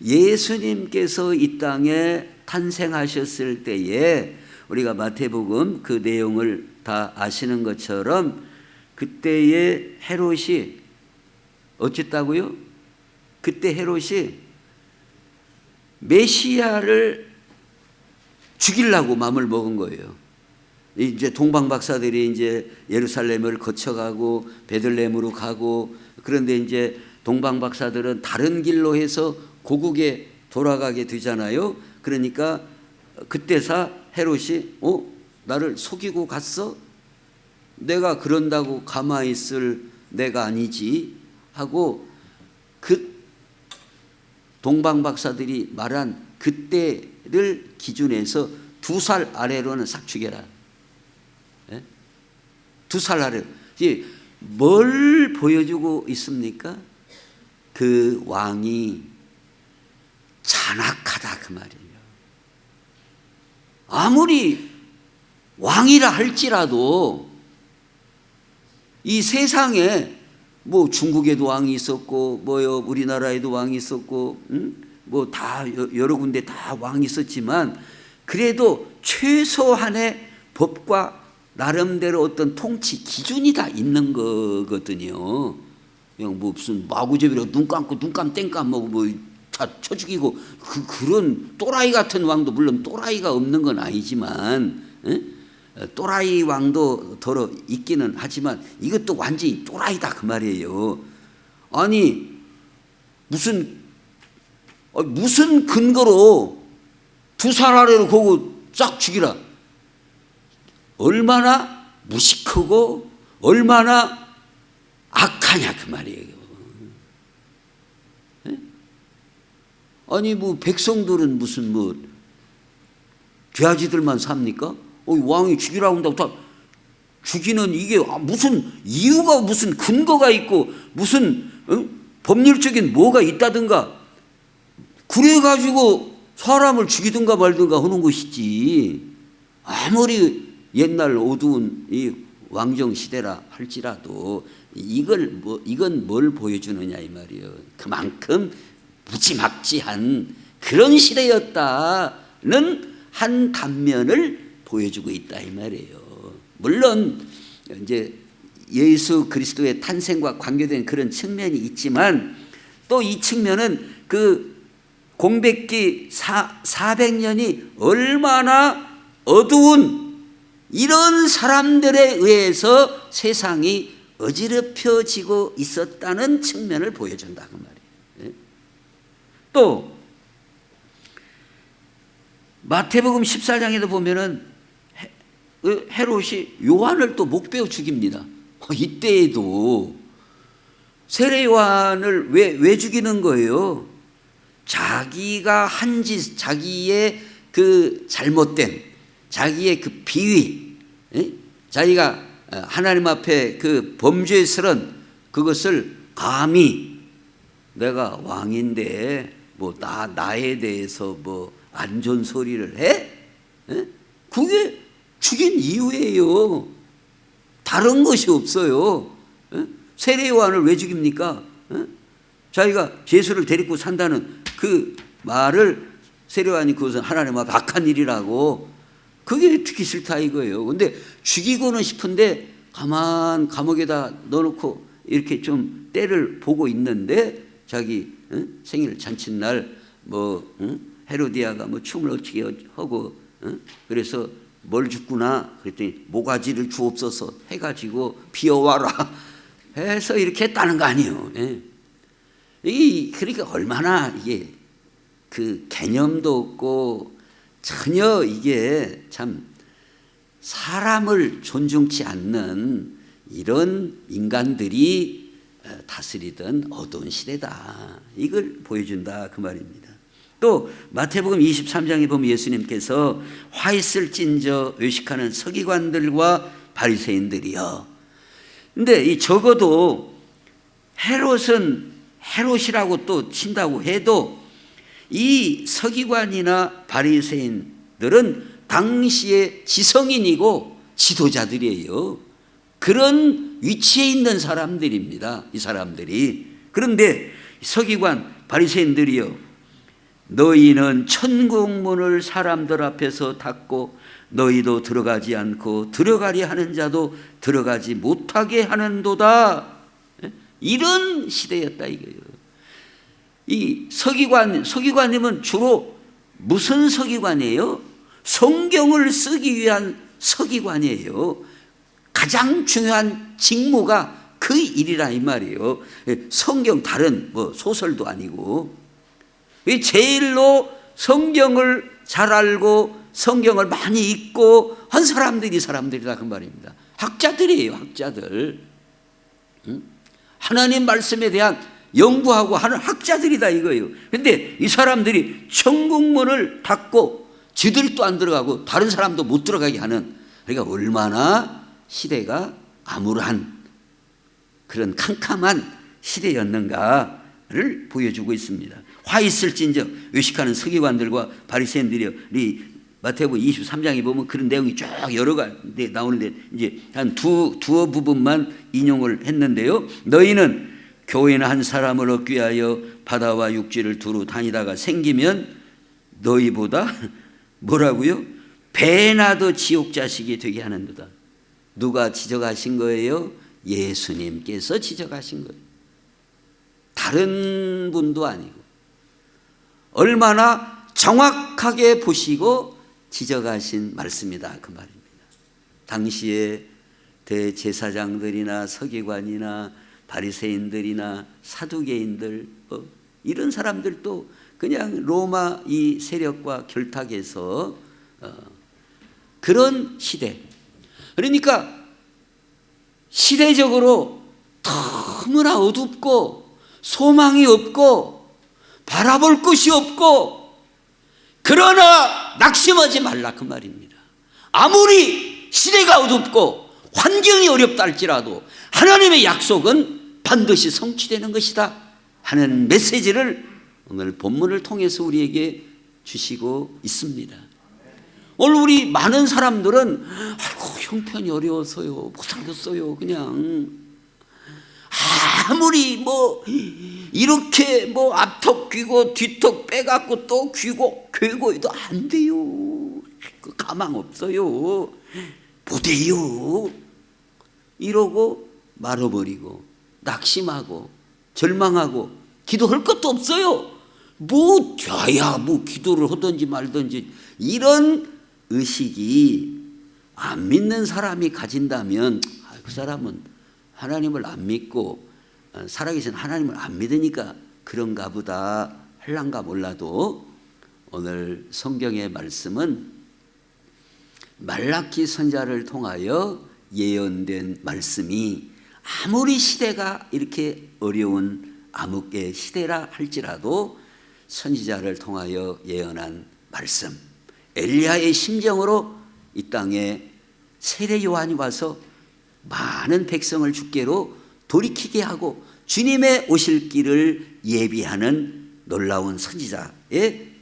예수님께서 이 땅에 탄생하셨을 때에 우리가 마태복음 그 내용을 다 아시는 것처럼 그때의 헤롯이 어쨌다고요? 그때 헤롯이 메시아를 죽이려고 마음을 먹은 거예요. 이제 동방 박사들이 이제 예루살렘을 거쳐가고 베들레헴으로 가고, 그런데 이제 동방 박사들은 다른 길로 해서 고국에 돌아가게 되잖아요. 그러니까 그때사 헤롯이 나를 속이고 갔어? 내가 그런다고 가만히 있을 내가 아니지 하고 그 동방 박사들이 말한 그때를 기준해서 2살 아래로는 싹 죽여라. 2살 아래로. 뭘 보여주고 있습니까? 그 왕이 잔악하다 그 말이에요. 아무리 왕이라 할지라도 이 세상에 뭐 중국에도 왕이 있었고 뭐요 우리나라에도 왕이 있었고 뭐 다 여러 군데 다 왕이 있었지만 그래도 최소한의 법과 나름대로 어떤 통치 기준이 다 있는 거거든요. 그냥 뭐 무슨 마구잡이로 눈 감고 땡감 뭐 다 쳐 죽이고 그런 또라이 같은 왕도 물론 또라이가 없는 건 아니지만 또라이 왕도 더러 있기는 하지만 이것도 완전히 또라이다 그 말이에요. 아니 무슨 근거로 2살 아래로 거고 쫙 죽이라. 얼마나 무식하고 얼마나 악하냐 그 말이에요. 아니 뭐 백성들은 무슨 뭐 돼지들만 삽니까? 왕이 죽이라고 한다고 다 죽이는 이게 무슨 이유가 무슨 근거가 있고 무슨 법률적인 뭐가 있다든가 그래가지고 사람을 죽이든가 말든가 하는 것이지. 아무리 옛날 어두운 이 왕정 시대라 할지라도 이건 뭘 보여주느냐 이 말이에요. 그만큼 무지막지한 그런 시대였다는 한 단면을 보여주고 있다 이 말이에요. 물론 이제 예수 그리스도의 탄생과 관계된 그런 측면이 있지만 또 이 측면은 그 공백기 400년이 얼마나 어두운 이런 사람들에 의해서 세상이 어지럽혀지고 있었다는 측면을 보여준다 그 말이에요. 또 마태복음 14장에도 보면은 헤롯이 요한을 또 목베어 죽입니다. 이때에도 세례 요한을 왜 죽이는 거예요? 자기가 한 짓, 자기의 그 잘못된, 자기의 그 비위, 자기가 하나님 앞에 그 범죄스런 그것을 감히 내가 왕인데 뭐 나에 대해서 뭐 안 좋은 소리를 해? 그게 죽인 이유예요. 다른 것이 없어요. 세례 요한을 왜 죽입니까? 자기가 예수를 데리고 산다는 그 말을 세례 요한이 그것은 하나님 앞에 악한 일이라고, 그게 듣기 싫다 이거예요. 근데 죽이고는 싶은데 감옥에다 넣어놓고 이렇게 좀 때를 보고 있는데 자기 생일 잔칫날 뭐 헤로디아가 뭐 춤을 어떻게 하고 그래서 뭘 줍구나 그랬더니 모가지를 주옵소서 해가지고 비어와라 해서 이렇게 했다는 거 아니에요. 그러니까 얼마나 이게 그 개념도 없고 전혀 이게 참 사람을 존중치 않는 이런 인간들이 다스리던 어두운 시대다. 이걸 보여준다 그 말입니다. 또 마태복음 23장에 보면 예수님께서 화 있을진저 외식하는 서기관들과 바리새인들이여. 근데 이 적어도 헤롯이라고 또 친다고 해도 이 서기관이나 바리새인들은 당시의 지성인이고 지도자들이에요. 그런 위치에 있는 사람들입니다. 이 사람들이. 그런데 서기관 바리새인들이요, 너희는 천국문을 사람들 앞에서 닫고 너희도 들어가지 않고 들어가려 하는 자도 들어가지 못하게 하는도다. 이런 시대였다 이거예요. 이 서기관님은 주로 무슨 서기관이에요? 성경을 쓰기 위한 서기관이에요. 가장 중요한 직무가 그 일이라 이 말이에요. 성경 다른 뭐 소설도 아니고 제일로 성경을 잘 알고 성경을 많이 읽고 한 사람들이다 그 말입니다. 학자들이에요. 학자들. 하나님 말씀에 대한 연구하고 하는 학자들이다 이거예요. 그런데 이 사람들이 천국문을 닫고 지들도 안 들어가고 다른 사람도 못 들어가게 하는, 그러니까 얼마나 시대가 암울한 그런 캄캄한 시대였는가를 보여주고 있습니다. 화 있을진저 외식하는 서기관들과 바리새인들이여. 우리 마태복음 23장에 보면 그런 내용이 쭉 여러 가지 나오는데 이제 한 두어 부분만 인용을 했는데요. 너희는 교회나 한 사람을 얻기 위하여 바다와 육지를 두루 다니다가 생기면 너희보다 뭐라고요? 배나 더 지옥 자식이 되게 하는도다. 누가 지적하신 거예요? 예수님께서 지적하신 거예요. 다른 분도 아니고. 얼마나 정확하게 보시고 지적하신 말씀이다 그 말입니다. 당시에 대제사장들이나 서기관이나 바리새인들이나 사두개인들 이런 사람들도 그냥 로마 이 세력과 결탁해서 그런 시대. 그러니까 시대적으로 너무나 어둡고 소망이 없고 바라볼 것이 없고, 그러나 낙심하지 말라 그 말입니다. 아무리 시대가 어둡고 환경이 어렵다 할지라도 하나님의 약속은 반드시 성취되는 것이다 하는 메시지를 오늘 본문을 통해서 우리에게 주시고 있습니다. 오늘 우리 많은 사람들은 아이고 형편이 어려워서요 못 살겠어요, 그냥 아무리 뭐 이렇게 뭐 앞턱 귀고 뒤턱 빼갖고 또 귀고 괴고해도 안 돼요. 가망 없어요. 못해요. 이러고 말아버리고 낙심하고 절망하고 기도할 것도 없어요. 뭐 돼야 뭐 기도를 하든지 말든지 이런 의식이 안 믿는 사람이 가진다면 그 사람은 하나님을 안 믿고 살아계신 하나님을 안 믿으니까 그런가 보다 할란가 몰라도 오늘 성경의 말씀은 말라키 선지자를 통하여 예언된 말씀이 아무리 시대가 이렇게 어려운 암흑의 시대라 할지라도 선지자를 통하여 예언한 말씀, 엘리야의 심정으로 이 땅에 세례 요한이 와서 많은 백성을 주께로 돌이키게 하고 주님의 오실 길을 예비하는 놀라운 선지자의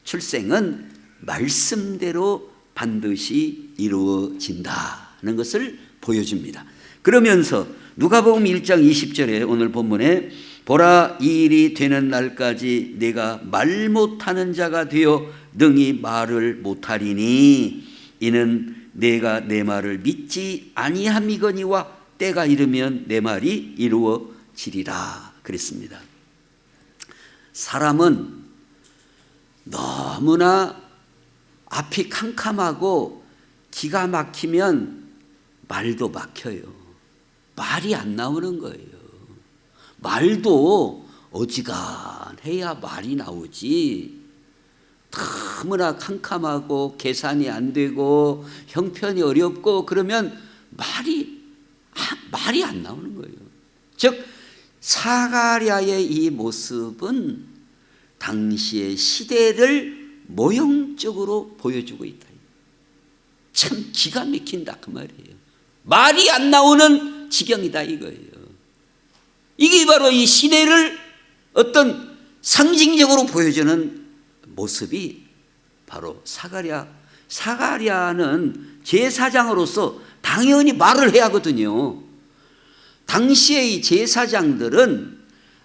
출생은 말씀대로 반드시 이루어진다는 것을 보여줍니다. 그러면서 누가복음 1장 20절에 오늘 본문에 보라, 이 일이 되는 날까지 내가 말 못하는 자가 되어 능히 말을 못하리니 이는 내가 내 말을 믿지 아니함이거니와 때가 이르면 내 말이 이루어지리라 그랬습니다. 사람은 너무나 앞이 캄캄하고 기가 막히면 말도 막혀요. 말이 안 나오는 거예요. 말도 어지간해야 말이 나오지. 너무나 캄캄하고 계산이 안 되고 형편이 어렵고 그러면 말이 안 나오는 거예요. 즉 사가랴의 이 모습은 당시의 시대를 모형적으로 보여주고 있다. 참 기가 막힌다 그 말이에요. 말이 안 나오는 지경이다 이거예요. 이게 바로 이 시대를 어떤 상징적으로 보여주는 모습이 바로 사가랴는 제사장으로서 당연히 말을 해야 하거든요. 당시의 이 제사장들은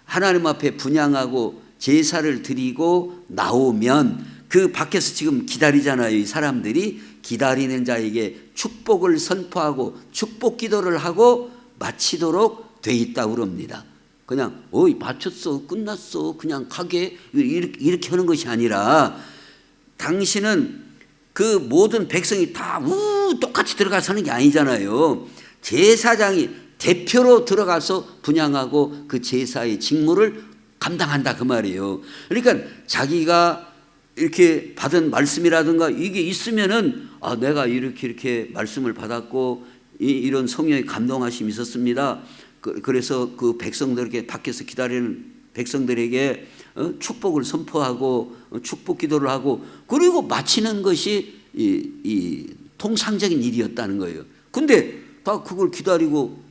하나님 앞에 분향하고 제사를 드리고 나오면 그 밖에서 지금 기다리잖아요. 이 사람들이 기다리는 자에게 축복을 선포하고 축복 기도를 하고 마치도록 돼 있다고 그럽니다. 그냥 마쳤어 끝났어 그냥 가게 이렇게 하는 것이 아니라 당신은 그 모든 백성이 다 똑같이 들어가서 하는 게 아니잖아요. 제사장이 대표로 들어가서 분향하고 그 제사의 직무를 감당한다 그 말이에요. 그러니까 자기가 이렇게 받은 말씀이라든가 이게 있으면은 내가 이렇게 말씀을 받았고 이런 성령의 감동하심이 있었습니다. 그래서 그 백성들에게 밖에서 기다리는 백성들에게 축복을 선포하고 축복 기도를 하고 그리고 마치는 것이 이 통상적인 일이었다는 거예요. 근데 다 그걸 기다리고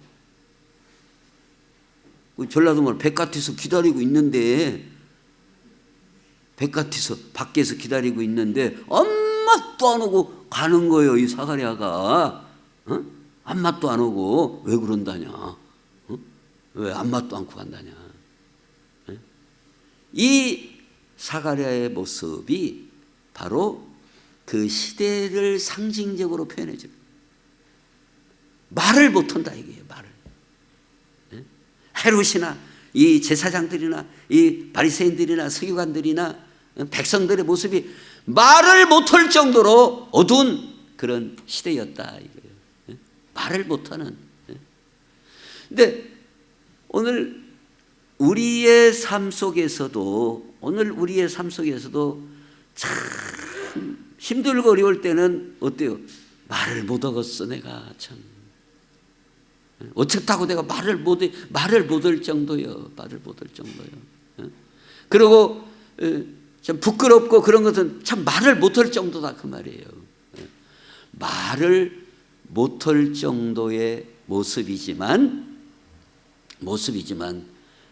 전라도 말 백같이서 기다리고 있는데 백같이서 밖에서 기다리고 있는데 아무것도 안 오고 가는 거예요. 이 사가랴가 아무것도 안 오고 왜 그런다냐? 왜 아무것도 않고 간다냐? 이 사가랴의 모습이 바로 그 시대를 상징적으로 표현해 줍니다. 말을 못한다 이게요. 말을. 헤롯이나 이 제사장들이나 이 바리새인들이나 서기관들이나 백성들의 모습이 말을 못할 정도로 어두운 그런 시대였다 이거예요. 말을 못하는. 근데 오늘 우리의 삶 속에서도 참 힘들고 어려울 때는 어때요? 말을 못 하겠어 내가 참. 어쨌다고 내가 말을 못할 정도요. 말을 못할 정도요. 그리고 참 부끄럽고 그런 것은 참 말을 못할 정도다 그 말이에요. 말을 못할 정도의 모습이지만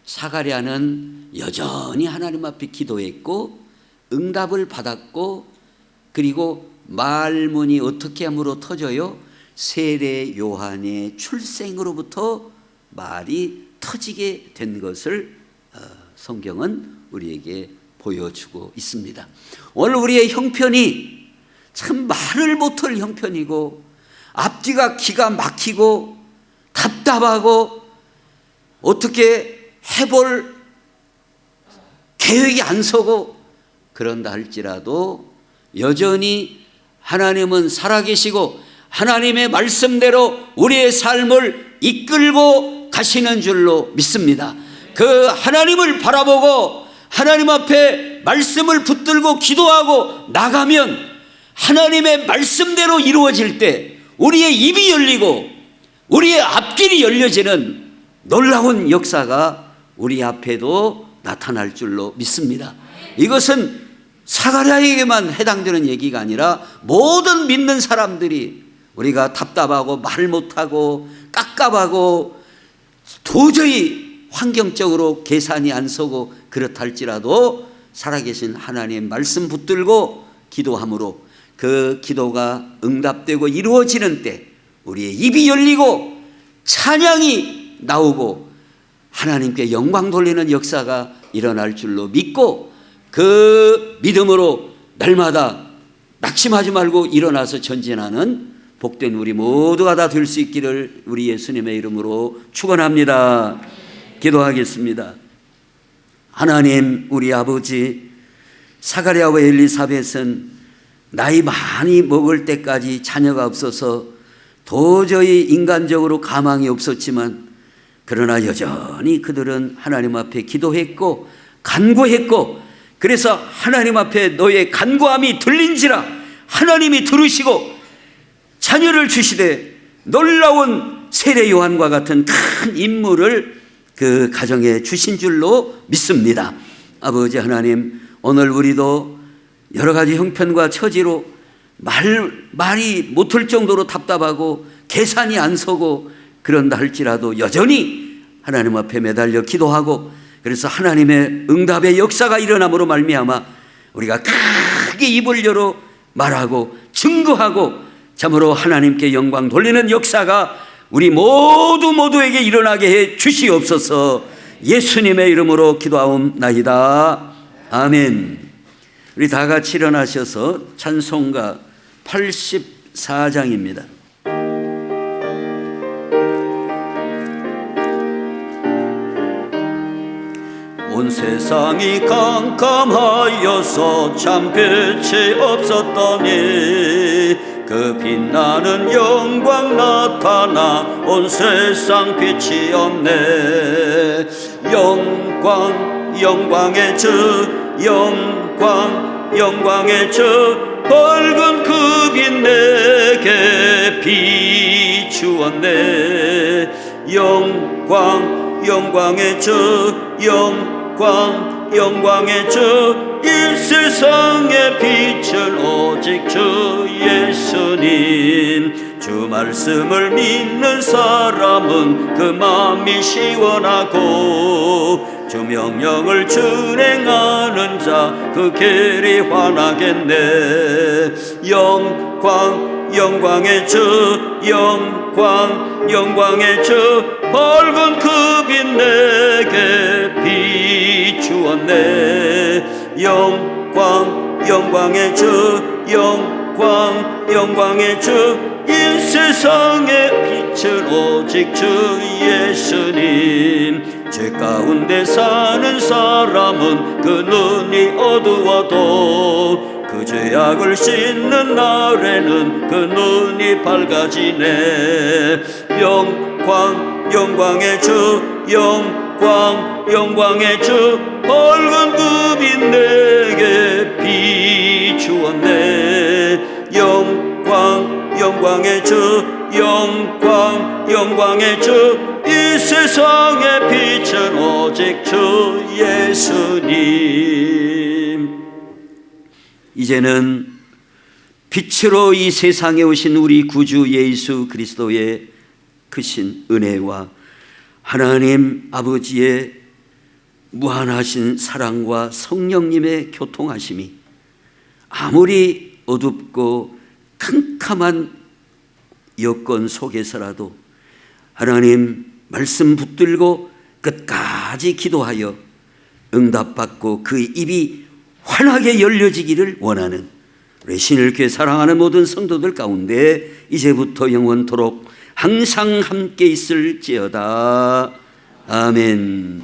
사가랴는 여전히 하나님 앞에 기도했고 응답을 받았고 그리고 말문이 어떻게 함으로 터져요? 세례 요한의 출생으로부터 말이 터지게 된 것을 성경은 우리에게 보여주고 있습니다. 오늘 우리의 형편이 참 말을 못할 형편이고 앞뒤가 기가 막히고 답답하고 어떻게 해볼 계획이 안 서고 그런다 할지라도 여전히 하나님은 살아계시고 하나님의 말씀대로 우리의 삶을 이끌고 가시는 줄로 믿습니다. 그 하나님을 바라보고 하나님 앞에 말씀을 붙들고 기도하고 나가면 하나님의 말씀대로 이루어질 때 우리의 입이 열리고 우리의 앞길이 열려지는 놀라운 역사가 우리 앞에도 나타날 줄로 믿습니다. 이것은 사가랴에게만 해당되는 얘기가 아니라 모든 믿는 사람들이 우리가 답답하고 말 못하고 깝깝하고 도저히 환경적으로 계산이 안 서고 그렇다 할지라도 살아계신 하나님 말씀 붙들고 기도함으로 그 기도가 응답되고 이루어지는 때 우리의 입이 열리고 찬양이 나오고 하나님께 영광 돌리는 역사가 일어날 줄로 믿고 그 믿음으로 날마다 낙심하지 말고 일어나서 전진하는 복된 우리 모두가 다 될 수 있기를 우리 예수님의 이름으로 축원합니다. 기도하겠습니다. 하나님 우리 아버지, 사가랴와 엘리사벳은 나이 많이 먹을 때까지 자녀가 없어서 도저히 인간적으로 가망이 없었지만 그러나 여전히 그들은 하나님 앞에 기도했고 간구했고 그래서 하나님 앞에 너의 간구함이 들린지라 하나님이 들으시고 자녀를 주시되 놀라운 세례 요한과 같은 큰 인물을 그 가정에 주신 줄로 믿습니다. 아버지 하나님, 오늘 우리도 여러 가지 형편과 처지로 말이 못할 정도로 답답하고 계산이 안 서고 그런다 할지라도 여전히 하나님 앞에 매달려 기도하고 그래서 하나님의 응답의 역사가 일어남으로 말미암아 우리가 크게 입을 열어 말하고 증거하고 참으로 하나님께 영광 돌리는 역사가 우리 모두에게 일어나게 해 주시옵소서. 예수님의 이름으로 기도하옵나이다. 아멘. 우리 다 같이 일어나셔서 찬송가 84장입니다. 온 세상이 깜깜하여서 참 빛이 없었더니 그 빛나는 영광 나타나 온 세상 빛이 없네. 영광 영광의 주 영광 영광의 주 밝은 그 빛 내게 비추었네. 영광 영광의 주 영광 영광의 주 이 세상의 빛은 오직 주 예수님. 주 말씀을 믿는 사람은 그 마음이 시원하고 주 명령을 준행하는 자 그 길이 환하겠네. 영광 영광의 주 영광 영광의 주 밝은 그 빛 내게 비추었네. 영광 영광의 주 영광 영광의 주 이 세상의 빛은 오직 주 예수님. 죄 가운데 사는 사람은 그 눈이 어두워도 그 죄악을 씻는 날에는 그 눈이 밝아지네. 영광 영광의 주 영광 영광의 주 밝은 그 빛 내게 비추었네. 영광 영광의 주 영광 영광의 주 이 세상의 빛은 오직 주 예수님. 이제는 빛으로 이 세상에 오신 우리 구주 예수 그리스도의 크신 은혜와 하나님 아버지의 무한하신 사랑과 성령님의 교통하심이 아무리 어둡고 캄캄한 여건 속에서라도 하나님 말씀 붙들고 끝까지 기도하여 응답받고 그 입이 환하게 열려지기를 원하는 우리 신일교회 사랑하는 모든 성도들 가운데 이제부터 영원토록 항상 함께 있을지어다. 아멘.